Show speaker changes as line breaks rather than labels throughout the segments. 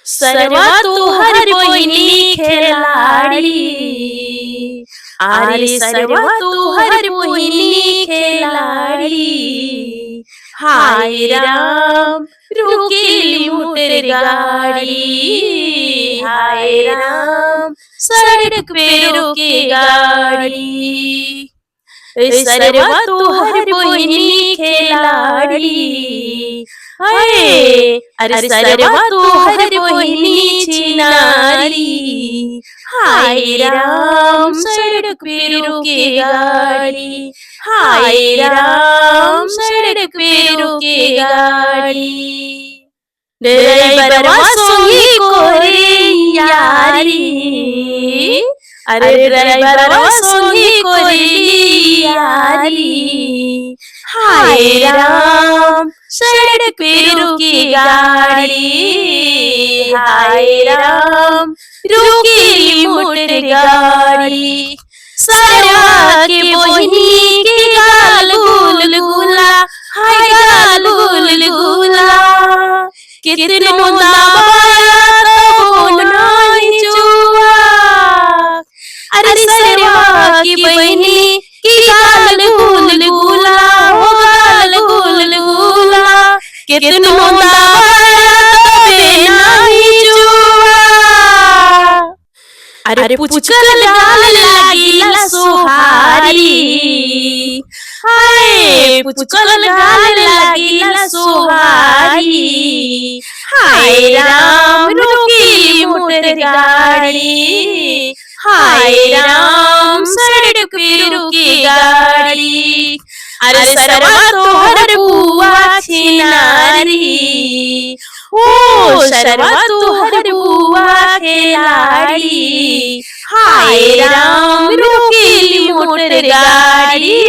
सरवा तुहर बहिनी खिलाड़ी, अरे सरवा तुहर बहिनी खिलाड़ी। हाय राम रुकेली मोटर गाड़ी, हाय राम सड़क पे रोके गाड़ी। सरवा तुहर बहिनी खिलाड़ी, हाय अरे सरवा तुहर बहिनी चिनारी। हाय राम सड़क पे रोके गाड़ी, हाय राम सड़क पे रोके गाड़ी। ड्राइवरवा संगी कोरे यारी, अरे ड्राइवरवा संगी कोरे यारी। हाय राम सड़क पे रोके गाड़ी, हाय राम रोकेली मोटर गाड़ी। सरवा के बहिनी के गाल गुल गुला, हाय गाल गुल गुला। कितनो दबाया तो नहीं छुआ, अरे सरवा की बहिनी की गाल गुल गुला, हो गाल गुल गुला। कितनो दबाया तो नहीं छुआ, अरे पुचकल गाल लागिला सोहारी। हाय पुचकल गाल लागिला सोहारी। हाय राम रोकेली मोटर गाड़ी, हाय राम सड़क पे रोके गाड़ी। अरे सरवा तोहर बुआ छिनारी, ओ सरवा तोहर बुआ खिलाड़ी। हाय राम रोकेली मोटर गाड़ी,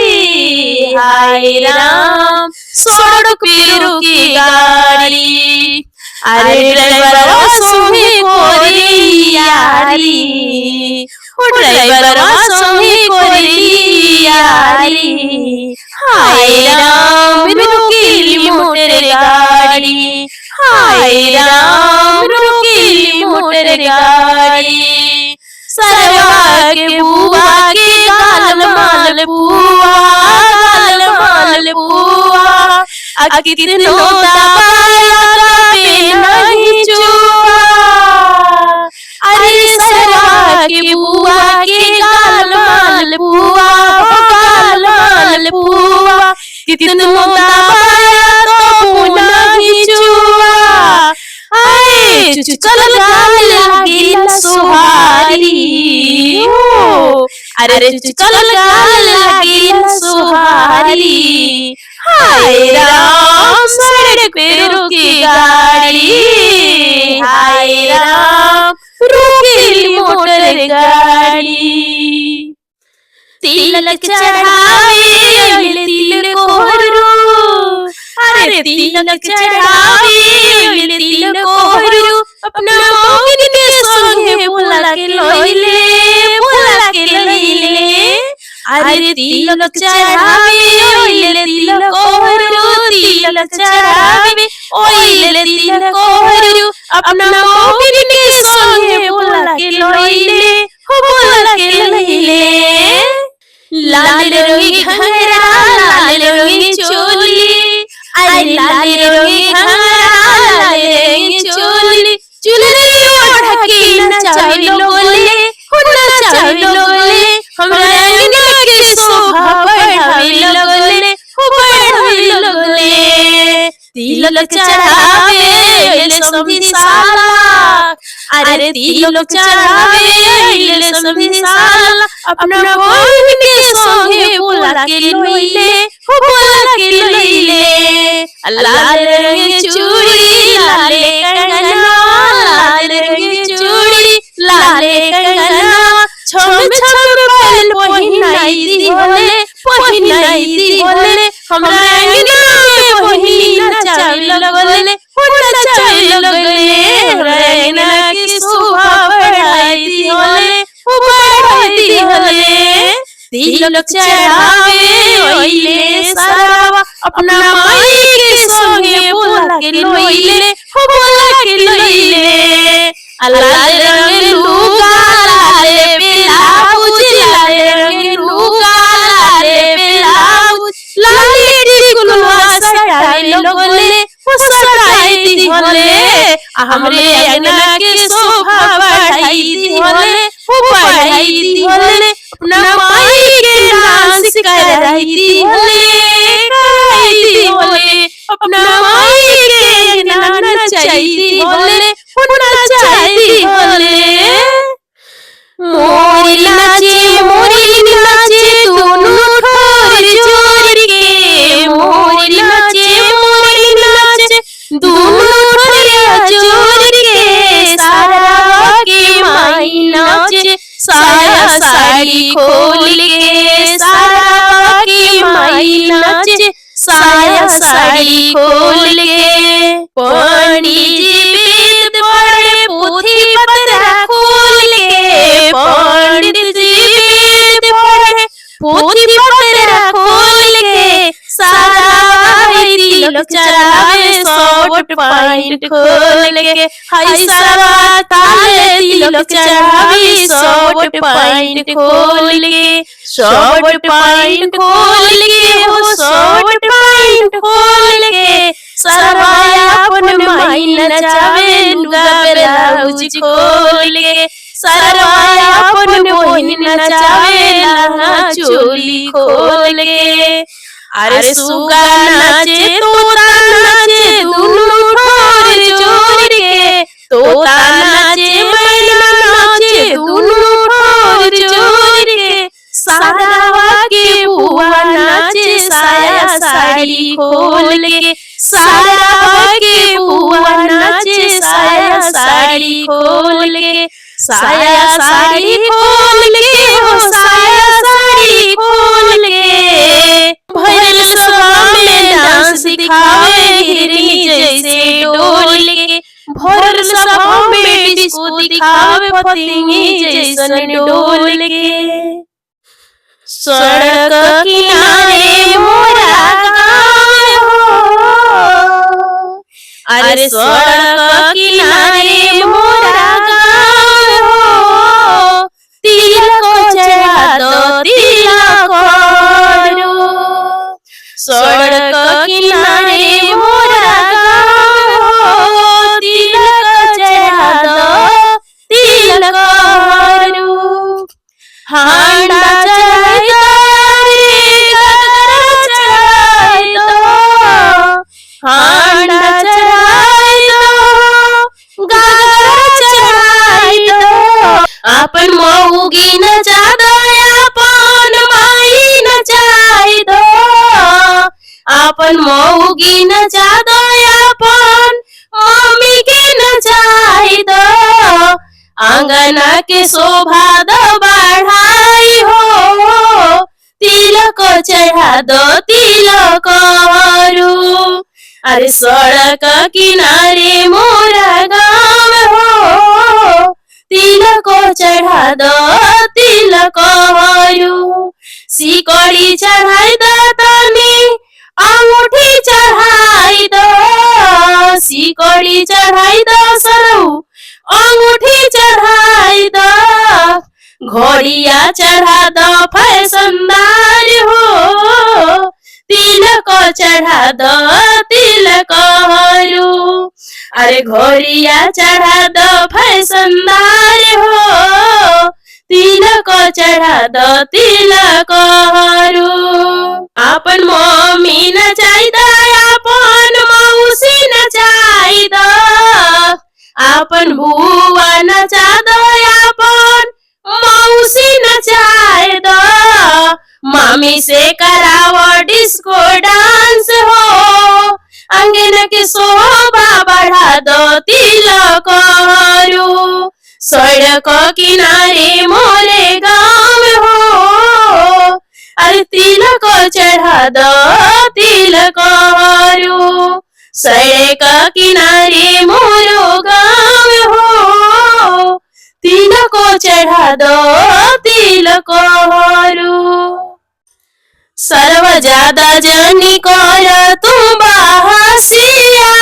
हाय राम सड़क पे रोके गाड़ी। अरे ड्राइवरवा संगे कोरी यारी, ओ ड्राइवरवा संगे कोरी यारी। हाय राम रोकेली मोटर गाड़ी, हाय राम रोकेली मोटर गाड़ी। सरवा के बुआ के गाल माल बुआ, गाल माल बुआ। कितनो दबाया पे नहीं छुआ, अरे सरवा के बुआ के गाल माल बुआ, गाल माल बुआ। कितनो दबाया तो नहीं छुआ, आए चुचकल गाल लागिला सोहारी। अरे चुचकल गाल लागिला सोहारी। हाय राम सड़क पे रोके गाड़ी, हाय राम रोकेली मोटर गाड़ी। तिलक चढ़ावे अइले तिल कोहरू, अरे तिलक चढ़ावे अइले तिल कोहरू। अपना मौगिन के संगे बोला के लइले, बोला के लइले। अरे तिलक चढ़ावे अइले तिल कोहरू, तिलक चढ़ावे अइले तिल कोहरू। अपना मौगिन के संगे बोला के लइले, हो बोला के लइले। लाल रंगी घंघरा लाल रंगी चोली, अरे लाल रंगी घंघरा लाल रंगी चोली। चुनरी ओढ़ के नचावे लोगोले, हो नचावे लोगोले। हमरा अंगना के शोभा बढ़ावे लोगोले, हो बढ़ावे लोगोले। तिलक चढ़ावे अइले समधी साला, अरे तिलक चढ़ावे अइले समधी साला। अपना बहिन के संगे बोला के लइले, हो बोला के लइले। लाल रंगी चूड़ी लाले कंगना, लाल रंगी चूड़ी लाले कंगना। छम छम पहल पहिनाई दी होले, पहिनाई दी होले। हमरा अंगना में बहिनी नचावे लगले, हो नचावे लगले। हमरा अंगना की शोभा बढ़ाई दी होले, हो बढ़ाई दी होले। तिलक चढ़ावे अइले सरवा, अपना माई के संगे बोला के लइले, हो बोला के लइले। लाल रंग लुगा लाले ब्लाउज लाल रंग लुगा लाले ब्लाउज लाली टिकुलवा सटाई लोगोले सटाई दी होले हमरे अंगना के शोभा बढ़ाई दी होले बढ़ाई दी होले अपना माई के डांस कराई दी होले अपना माई के अंगना नचाई दी होले नचाई दी होले मोरी नाचे दोनों ठोर जोड़ के मोरी नाचे दोनों ठोर जोड़ के सारा के माई नाचे साया साड़ी खोल के सारा के माई नाचे साया साड़ी खोल के पंडित जी वेद पढ़े पोथी पतरा खोल के पंडित जी वेद पढ़े पोथी पतरा खोल के सारा तिलक चढ़ावे शॉर्ट पैंट खोल के हाय सारा ताले तिलक चढ़ावे शॉर्ट पैंट खोल के शॉर्ट पैंट खोल के हो शॉर्ट पैंट खोल के सारा अपन माई नचावे लुगा ब्लाउज खोल के सारा अपन बहिन नचावे लहंगा चोली खोल के अरे सुगा नाचे तोता नाचे दोनों ठोर जोड़ के तोता नाचे मैना नाचे दोनों ठोर जोड़ के सारा के बुआ नाचे साया साड़ी खोल के सारा के बुआ नाचे साया साड़ी खोल के साया साड़ी खोल के हो साया साड़ी खोल के भरल सभा में डांस दिखावे हिरनी जैसे डोल के भरल सभा में डिस्को दिखावे पतंगी जैसन डोल के सड़क किनारे मोरा गाँव हो अरे सड़क किनारे मोरा गाँव हो तिलक चढ़ा दो तिलक सड़क किनारे मोरा गाँव हो तिलक चढ़ा दो तिलक हांडा चढ़ाई दो चढ़ाई दो हांडा चढ़ाई दो गागर चढ़ाई दो अपन मऊगी नचा दो अपन माई नचाई दो अपन मऊगी नचा दो अपन मम्मी के नचाई दो आंगना के शोभा दो बढ़ाई हो तिलक चढ़ा दो तिलक अरे सड़क किनारे मोरा गाँव हो तिलक चढ़ा दो तिलक सिकड़ी चढ़ाई दो तनी अंगूठी चढ़ाई दो सिकड़ी चढ़ाई दो सरऊ अंगूठी चढ़ाई दो घोड़िया चढ़ा दो फैशनदार हो तिलक चढ़ा दो तिलक अरे घोड़िया चढ़ा दो फैशनदार हो तिलक चढ़ा दो तिलक अपन मम्मी नचाई दो अपन मौसी नचाई दो अपन बुआ नचा दो अपन मौसी नचाए दो मामी से करावो डिस्को डांस हो अंगना के शोभा बढ़ा दो तिलक सड़क किनारे मोरे गाँव हो अरे तिलक चढ़ा दो तिलक सड़क किनारे मोरो गाँव हो तिलक चढ़ा दो तिलक सर्व ज्यादा जनी कर तू बहसिया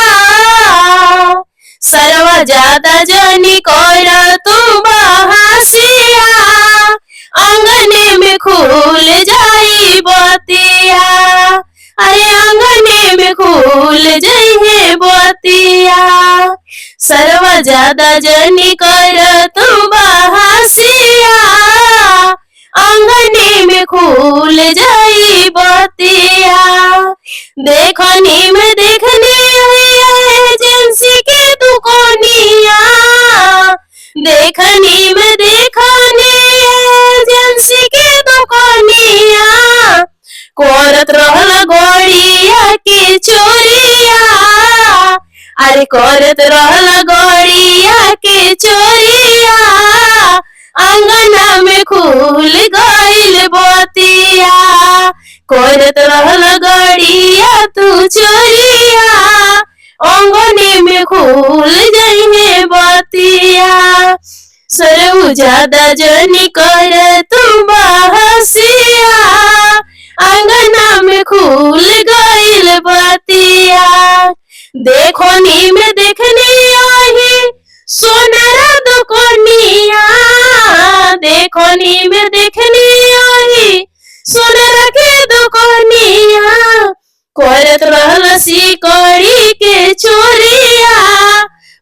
सरवा ज्यादा जनी कर तू बहसिया, आंगने में खुल जाई बतिया, अरे आंगने में खुल जाई बतिया। सरवा ज्यादा जनी कर तू बहसिया, आंगने में खुल जाई बतिया। देखनी में देखनी एजेंसी के दुकानिया, देखनी में देखनी एजेंसी के दुकानिया, करत रहल गड़िया के चोरिया, अरे करत रहल गड़िया के चोरिया, आंगना में खुल गइल बतिया, करत रहल गड़िया तू चोरिया, आंगने में खुल जाई बतिया। सरऊ ज्यादा जनी कर तू बहसिया, आंगना में खुल गइल बतिया। देखनी में देखनी आई सोनारा दुकानिया, देखनी में देखनी आई सोनारा के दुकानिया, करत रहल सिकड़ी के चोरिया,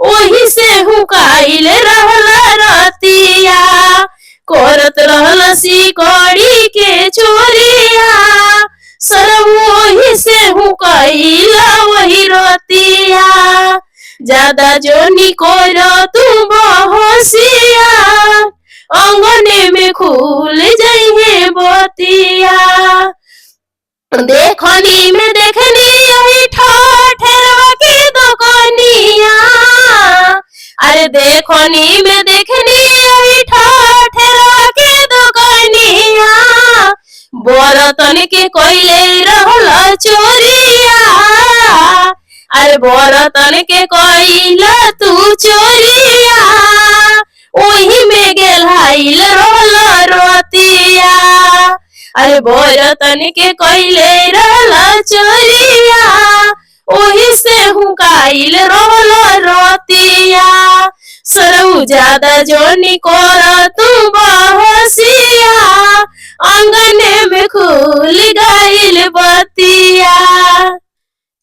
ओही से हुकाइल रहल रतिया, करत रहल सिकड़ी के चोरिया, सरव ओही से हुकाइल वही रतिया। ज्यादा जोनी कर तू बहसिया, आंगने में खुल जाई बतिया। देखनी में देखनी यही ठेरवा के दुकानिया, अरे देखनी में देखनी यही ठेरवा के दुकानिया, बरतन के कोइले रहल चोरिया, अरे बरतन के कोइला तू चोरिया, ओही में गेलाइल रहल रतिया, अरे बरतन के कोइले रहल चोरिया, ओही से हुकाइल रहल रतिया। सरऊ ज्यादा जोनी कर तू बहसिया, आंगने में खुल गइल बतिया।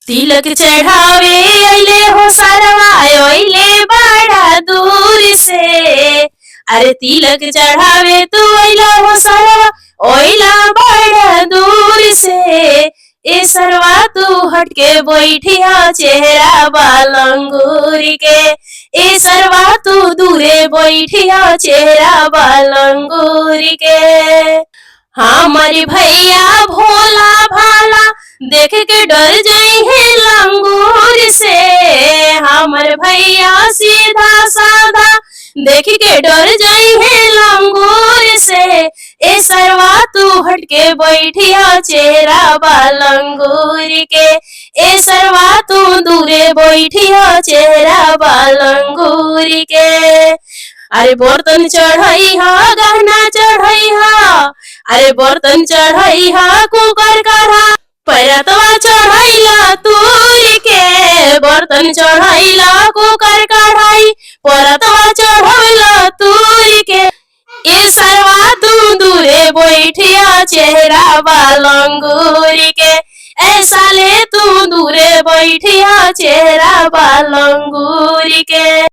तिलक चढ़ावे अइले हो सरवा अइले बड़ा दूर से, अरे तिलक चढ़ावे तू अइला हो सरवा ओइला बड़ा दूर से, ए सरवा तू हटके बैठिया चेहरा बालंगूर के, ए सरवा तू दूरे बैठिया चेहरा बालंगूर के। हमारी भैया भोला भाला देख के डर जाई है लंगूर से, हमर भैया सीधा साधा देख के डर जाई है लंगूर से, ए सरवा तू हटके बैठिया चेहरा बालंगूर के, ए सरवा तू दूरे बैठिया चेहरा बालंगूर के। अरे बर्तन चढ़ाई हा गहना चढ़ाई हा, अरे बर्तन चढ़ाई हा कुकर कढ़ा, परतवा चढ़ाइला तूर के, बर्तन चढ़ाइला कुकर कढ़ाई, परतवा चढ़ाइला तूर के, ए सरवा तू दूरे बैठिया चेहरा बालंगूर के, ऐसा ले तू दूरे बैठिया चेहरा बालंगूर के।